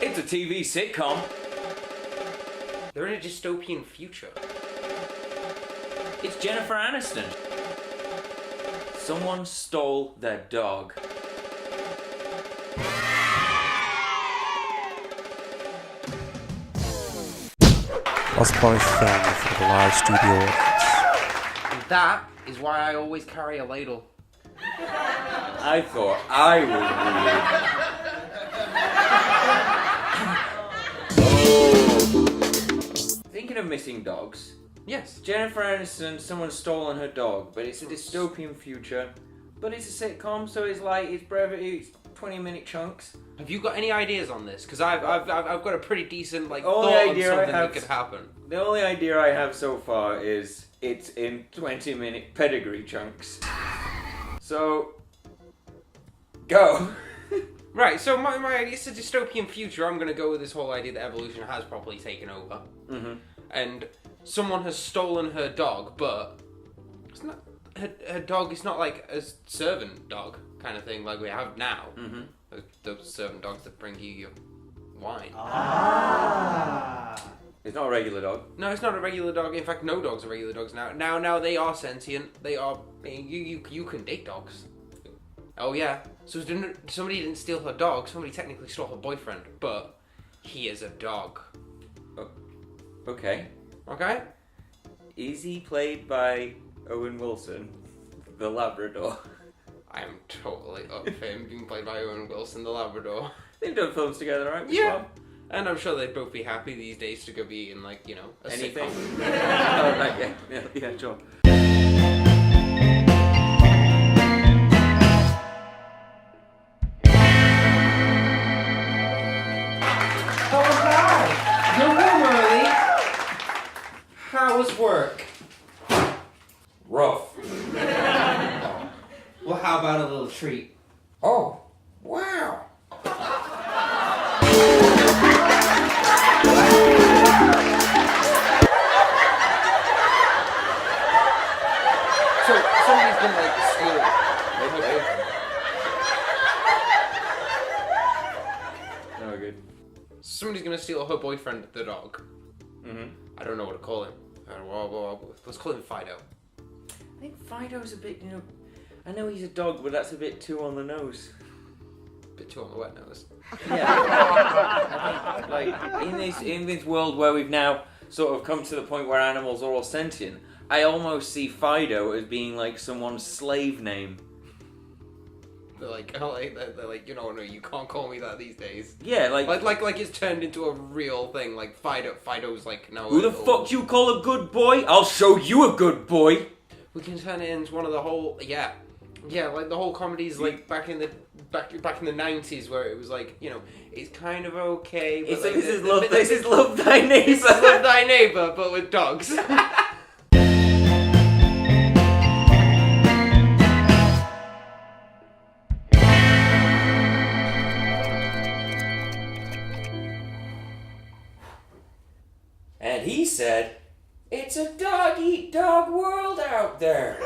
It's a TV sitcom. They're in a dystopian future. It's Jennifer Aniston. Someone stole their dog. Was Boris filmed for the large studio audience. And that is why I always carry a ladle. I thought I was weird. Thinking of missing dogs. Yes. Jennifer Aniston, someone's stolen her dog, but it's a dystopian future. But it's a sitcom, so it's like, it's brevity, it's 20-minute chunks. Have you got any ideas on this? Because I've got a pretty decent thought Only on idea something I have- that could happen. The only idea I have so far is it's in 20-minute pedigree chunks. So, go. Right, so my it's a dystopian future. I'm going to go with this whole idea that evolution has properly taken over. Mm-hmm. And someone has stolen her dog, but it's not her dog is not like a servant dog kind of thing like we have now. Mm-hmm. Those servant dogs that bring you your wine. It's not a regular dog. No, it's not a regular dog. In fact, no dogs are regular dogs now. Now they are sentient. They are. You can date dogs. Oh yeah. So somebody didn't steal her dog. Somebody technically stole her boyfriend, but he is a dog. Okay. Okay. Is he played by Owen Wilson, the Labrador? I am totally up for him being played by Owen Wilson, the Labrador. They've done films together, right? Yeah. And I'm sure they'd both be happy these days to go be in, like, a Anything? sitcom. Oh, right, yeah, sure. Oh, hi! You're home early. How was work? Rough. Well, how about a little treat? Oh, wow. So, somebody's gonna, steal it. No, good. Somebody's gonna steal her boyfriend, the dog. Mm-hmm. I don't know what to call him. Let's call him Fido. I think Fido's a bit, I know he's a dog, but that's a bit too on the nose. Bit too on the wet nose. Yeah. I think, like, in this world where we've now sort of come to the point where animals are all sentient, I almost see Fido as being like someone's slave name. They're like, no, you can't call me that these days. Yeah, like it's turned into a real thing. Like Fido's like, no. who the fuck you call a good boy? I'll show you a good boy. We can turn it into one of the whole, yeah, like the whole comedies like back in the 90s where it was like, it's kind of okay. But This is Love Thy Neighbor. This is Love Thy Neighbor, but with dogs. And he said, "It's a dog-eat-dog world out there."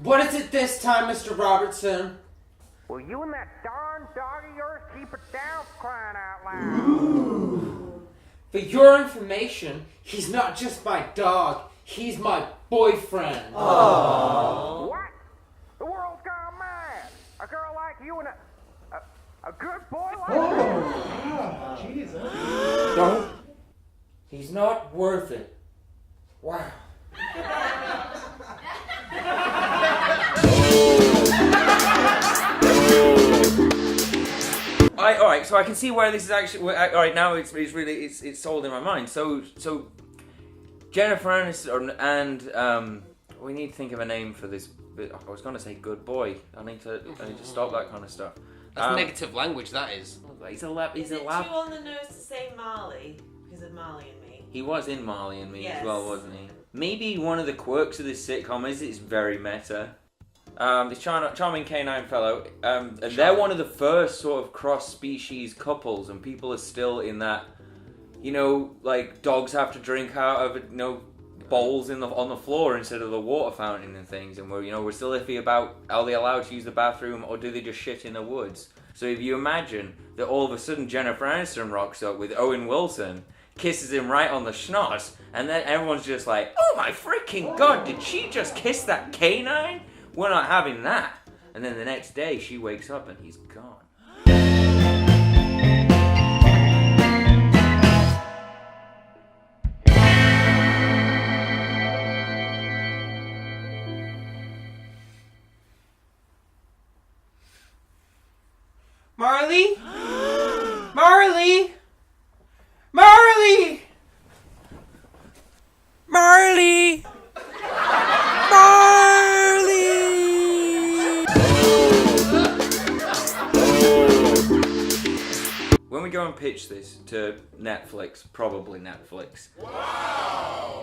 What is it this time, Mr. Robertson? Will you and that darn dog of yours keep it down, crying out loud? For your information, he's not just my dog, he's my boyfriend. What? The world's gone mad. A girl like you and a good boy like you? Don't. He's not worth it. Wow. Alright, so I can see where this is actually. Alright, now it's really sold in my mind. So Jennifer Aniston and we need to think of a name for this. I was going to say good boy. I need to stop that kind of stuff. That's negative language, that is. He's a lab. Is it too on the nose to say Marley? Because of Marley and Me. He was in Marley and Me Yes. as well, wasn't he? Maybe one of the quirks of this sitcom is it's very meta. This charming canine fellow, and they're one of the first sort of cross-species couples, and people are still in that, like dogs have to drink out of bowls on the floor instead of the water fountain and things, and we're still iffy about are they allowed to use the bathroom or do they just shit in the woods. So if you imagine that all of a sudden Jennifer Aniston rocks up with Owen Wilson, kisses him right on the schnoz, and then everyone's just like, oh my freaking god, did she just kiss that canine? We're not having that. And then the next day she wakes up and he's gone. Marley? Marley? Marley? Marley! When we go and pitch this to Netflix, probably Netflix,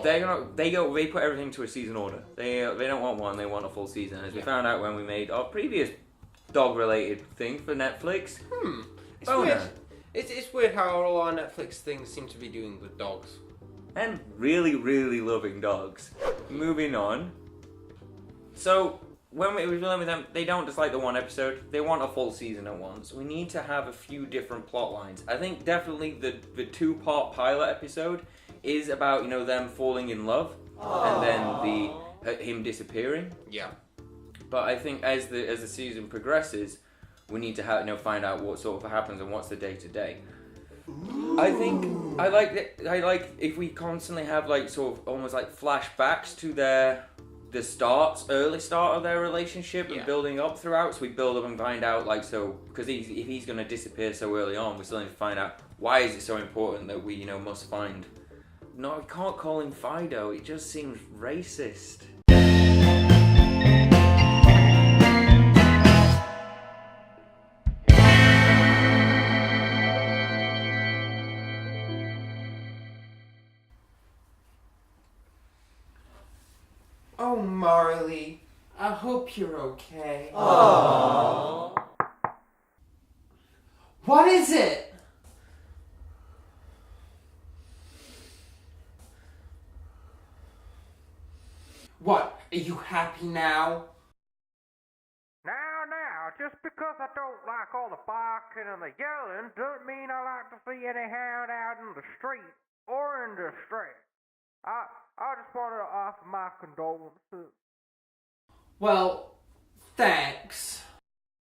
they put everything to a season order. They don't want one, they want a full season. As we found out when we made our previous dog-related thing for Netflix. It's weird. It's weird how all our Netflix things seem to be doing with dogs. And really, really loving dogs. Moving on. So, when we were dealing with them, they don't just like the one episode. They want a full season at once. We need to have a few different plot lines. I think definitely the two-part pilot episode is about, them falling in love. And then him disappearing. Yeah. But I think as the season progresses, we need to find out what sort of happens and what's the day-to-day. I think I like if we constantly have sort of almost like flashbacks to the early start of their relationship and building up throughout. So we build up and find out because if he's going to disappear so early on, we still need to find out why is it so important that we must find. No, I can't call him Fido. It just seems racist. Oh, Marley, I hope you're okay. Aww. What is it? What? Are you happy now? Now, just because I don't like all the barking and the yelling doesn't mean I like to see any hound out in the street or in distress. I just wanted to offer my condolences. Well, thanks.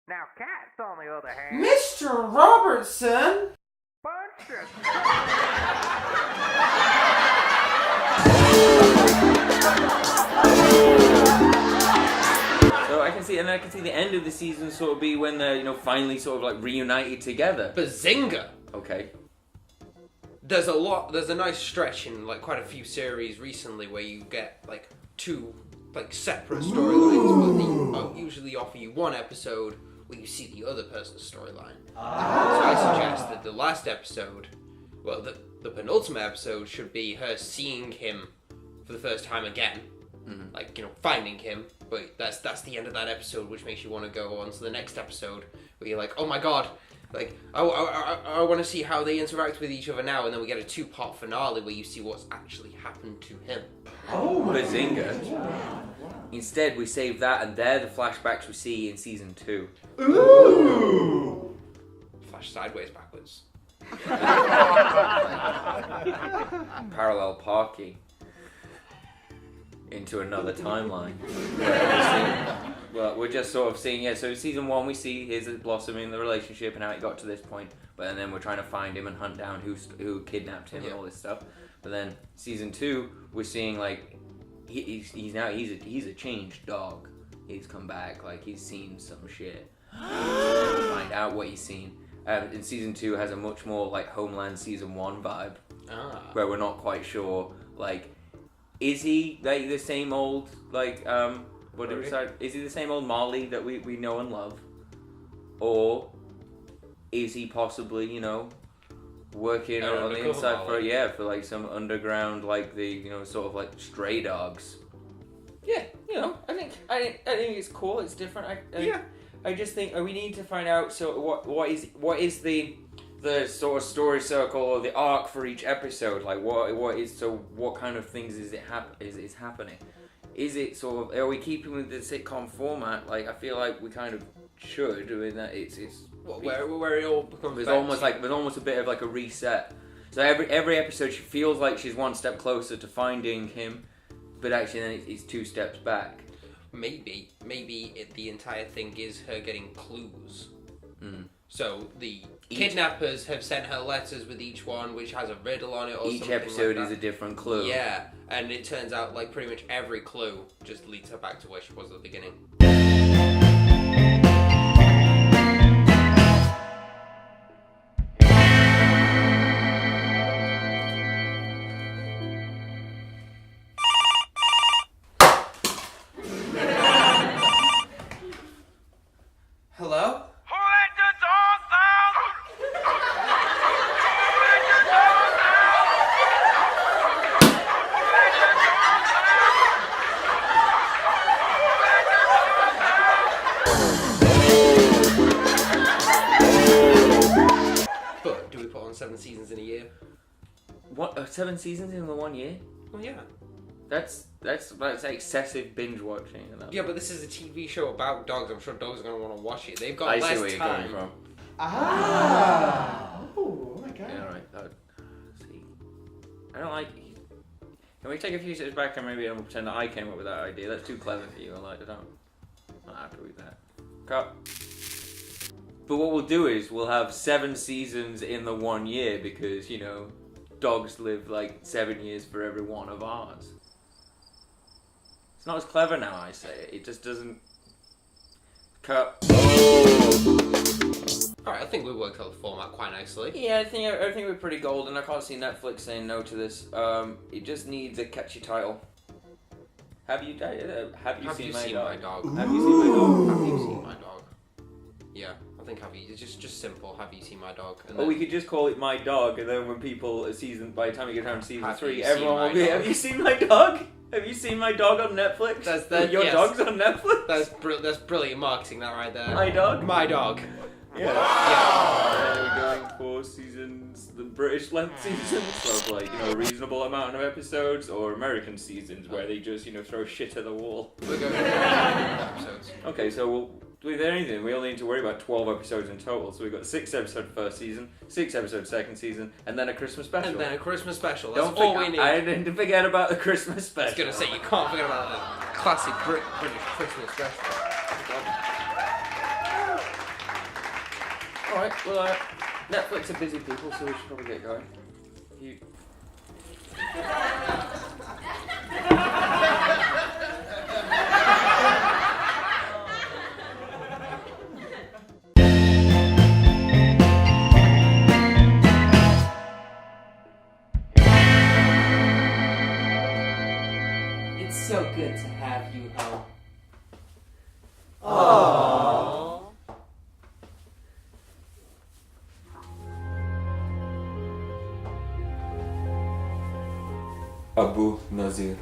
Now, cats, on the other hand... Mr. Robertson! Bunch of... So I can see the end of the season sort of be when they're, finally sort of reunited together. Bazinga! Okay. There's a nice stretch in quite a few series recently where you get two separate storylines, but they usually offer you one episode where you see the other person's storyline. So I suggest that the last episode, well, the penultimate episode should be her seeing him for the first time again, finding him. But that's the end of that episode, which makes you want to go on to the next episode where you're like, oh my god. I want to see how they interact with each other now, and then we get a two-part finale where you see what's actually happened to him. Oh, bazinga. Instead, we save that, and they're the flashbacks we see in season 2. Ooh! Flash sideways, backwards. Parallel parking into another timeline. Well, we're just sort of seeing, so season 1 we see his blossoming the relationship and how it got to this point, but then we're trying to find him and hunt down who kidnapped him and all this stuff. But then season 2 we're seeing he's a changed dog. He's come back, he's seen some shit. And we find out what he's seen. And season 2 has a much more Homeland season 1 vibe, where we're not quite sure is he the same old is he the same old Marley that we know and love? Or is he possibly, working on the inside for some underground sort of stray dogs? Yeah, I think it's cool, it's different. I just think we need to find out what is the the sort of story circle or the arc for each episode? Like, what kind of things is happening? Is it sort of, are we keeping with the sitcom format? Like, I feel like we kind of should, in that it's where it all becomes. there's almost a bit of like a reset. So every episode she feels like she's one step closer to finding him, but actually then it's 2 steps back. Maybe the entire thing is her getting clues. So the kidnappers have sent her letters with each one, which has a riddle on it, or each something episode like is a different clue. Yeah, and it turns out like pretty much every clue just leads her back to where she was at the beginning. Hello? But do we put on 7 seasons in a year? What? 7 seasons in the 1 year? Well, yeah. That's excessive binge watching. Yeah, but this is a TV show about dogs. I'm sure dogs are going to want to watch it. They've got I less see where you're time. coming from. Oh my god. Yeah, right. See, I don't like. Can we take a few steps back and maybe I'll pretend that I came up with that idea? That's too clever for you. I'm not happy with that. Cut. But what we'll do is we'll have 7 seasons in the 1 year because, you know, dogs live like 7 years for every one of ours. It's not as clever now, I say it. It just doesn't. Cut. Alright, I think we worked out the format quite nicely. Yeah, I think we're pretty golden. I can't see Netflix saying no to this. It just needs a catchy title. Have you seen my dog? Have you seen my dog? Have you seen my dog? Yeah, I think it's just simple. Have you seen my dog? And Or we could just call it My Dog, and then when people by the time you get around to season Have 3, you everyone seen will my be, dog? have you seen my dog? Have you seen my dog on Netflix? Your yes. dog's on Netflix? That's brilliant marketing, that right there. My dog? My dog. Yeah. Yeah. We're going for seasons, the British length seasons of like, you know, a reasonable amount of episodes, or American seasons where they just, you know, throw shit at the wall. We're going for episodes. Okay, so with anything, we only need to worry about 12 episodes in total. So we've got 6 episode first season, 6 episode second season, and then a Christmas special. And then a Christmas special. That's all we need. I didn't forget about the Christmas special. I was going to say, you can't forget about the classic British Christmas special. Alright, well, Netflix are busy people, so we should probably get going. It's so good to have you home. Aww. Abu Nazir.